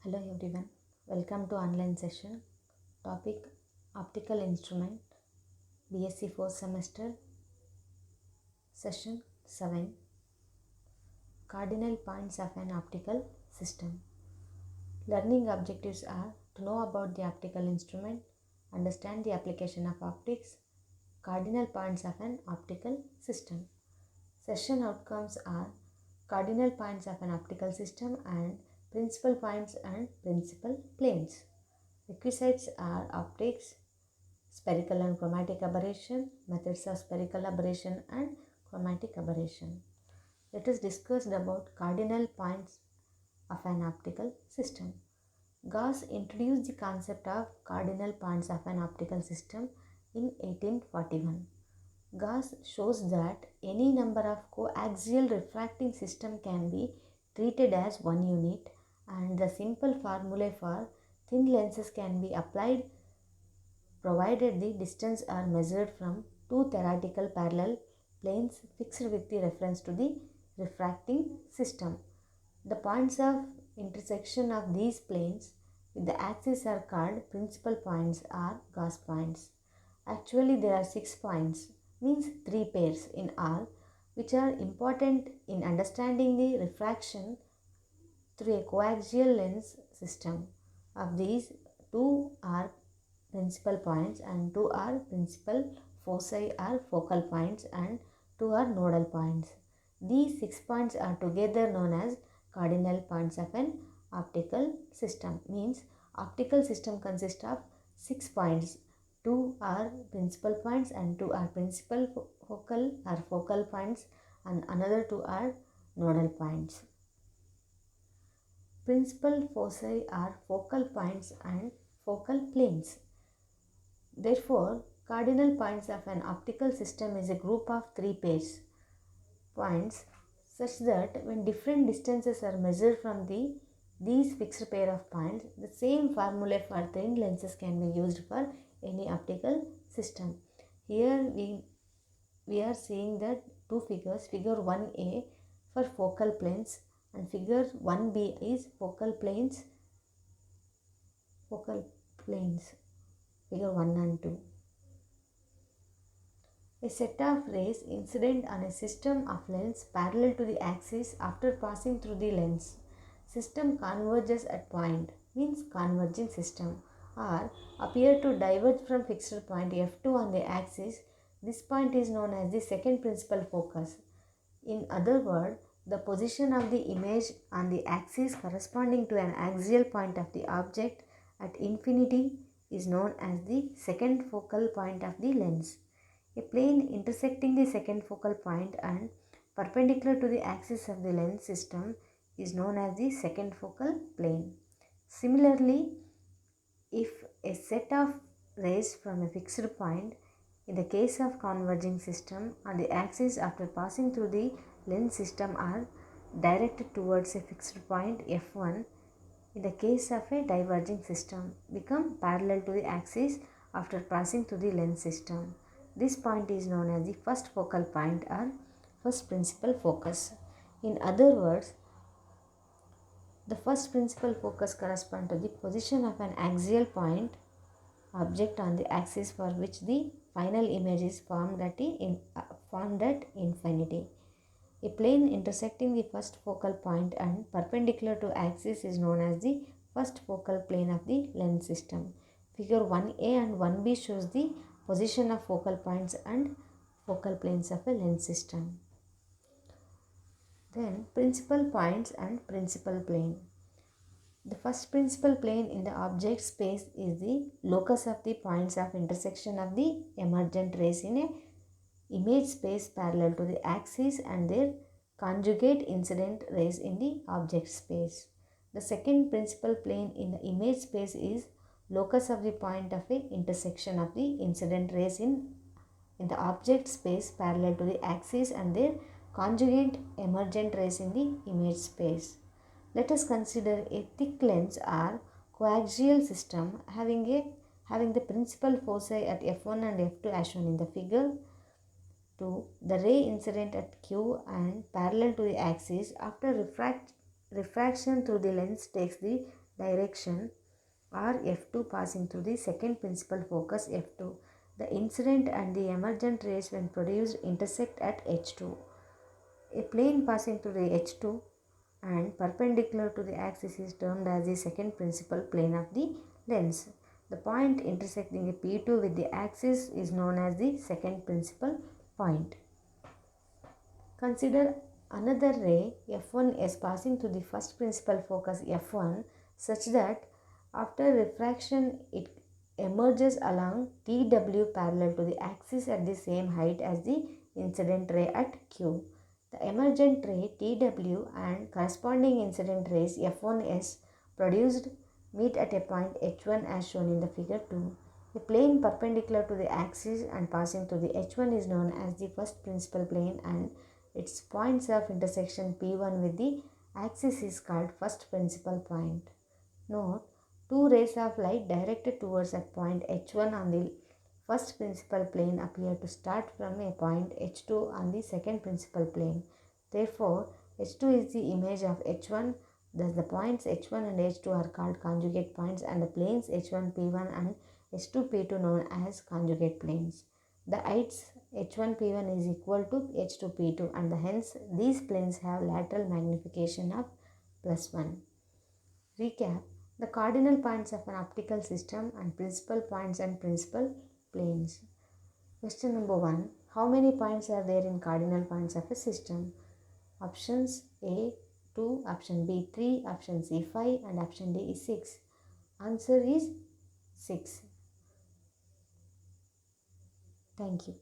Hello everyone, welcome to online session. Topic Optical Instrument, BSc 4th semester, session 7. Cardinal points of an optical system. Learning objectives are to know about the optical instrument, understand the application of optics, cardinal points of an optical system. Session outcomes are cardinal points of an optical system and principal points and principal planes. Requisites are optics, spherical and chromatic aberration, methods of spherical aberration and chromatic aberration. Let us discuss about cardinal points of an optical system. Gauss introduced the concept of cardinal points of an optical system in 1841. Gauss shows that any number of coaxial refracting system can be treated as one unit, and the simple formulae for thin lenses can be applied provided the distance are measured from two theoretical parallel planes fixed with the reference to the refracting system. The points of intersection of these planes with the axis are called principal points or Gauss points. Actually, there are 6 points, means 3 pairs in all, which are important in understanding the refraction through a coaxial lens system. Of these, 2 are principal points and 2 are principal foci or focal points and 2 are nodal points. These 6 points are together known as cardinal points of an optical system. Means optical system consists of 6 points. 2 are principal points and 2 are principal focal points and another 2 are nodal points. Principal foci are focal points and focal planes. Therefore, cardinal points of an optical system is a group of 3 pairs points such that when different distances are measured from these fixed pair of points, the same formula for thin lenses can be used for any optical system. Here we are seeing that two figures, figure 1a for focal planes and figure 1b is focal planes, figure 1 and 2. A set of rays incident on a system of lens parallel to the axis after passing through the lens. System converges at point, means converging system, or appear to diverge from fixed point F2 on the axis. This point is known as the second principal focus. In other words, the position of the image on the axis corresponding to an axial point of the object at infinity is known as the second focal point of the lens. A plane intersecting the second focal point and perpendicular to the axis of the lens system is known as the second focal plane. Similarly, if a set of rays from a fixed point, in the case of converging system, on the axis after passing through the lens system are directed towards a fixed point F1, in the case of a diverging system, become parallel to the axis after passing through the lens system. This point is known as the first focal point or first principal focus. In other words, the first principal focus corresponds to the position of an axial point object on the axis for which the final image is formed at infinity. A plane intersecting the first focal point and perpendicular to axis is known as the first focal plane of the lens system. Figure 1a and 1b shows the position of focal points and focal planes of a lens system. Then principal points and principal plane. The first principal plane in the object space is the locus of the points of intersection of the emergent rays in a image space parallel to the axis and their conjugate incident rays in the object space. The second principal plane in the image space is locus of the point of a intersection of the incident rays in the object space parallel to the axis and their conjugate emergent rays in the image space. Let us consider a thick lens or coaxial system having the principal foci at F1 and F2 as shown in the figure. 2. The ray incident at Q and parallel to the axis after refraction through the lens takes the direction or F2 passing through the second principal focus F2. The incident and the emergent rays when produced intersect at H2. A plane passing through the H2 and perpendicular to the axis is termed as the second principal plane of the lens. The point intersecting a P2 with the axis is known as the second principal point. Consider another ray F1 is passing through the first principal focus F1 such that after refraction it emerges along TW parallel to the axis at the same height as the incident ray at Q. The emergent ray TW and corresponding incident rays F1S produced meet at a point H1 as shown in the figure 2. A plane perpendicular to the axis and passing through the H1 is known as the first principal plane, and its points of intersection P1 with the axis is called first principal point. Note, two rays of light directed towards a point H1 on the first principal plane appear to start from a point H2 on the second principal plane. Therefore, H2 is the image of H1. Thus, the points H1 and H2 are called conjugate points, and the planes H1 P1 and H2 P2 known as conjugate planes. The heights H1 P1 is equal to H2 P2, and hence these planes have lateral magnification of +1. Recap: the cardinal points of an optical system and principal points and principal planes. Question number 1. How many points are there in cardinal points of a system? Options A 2, option B 3, option C 5 and option D is 6. Answer is 6. Thank you.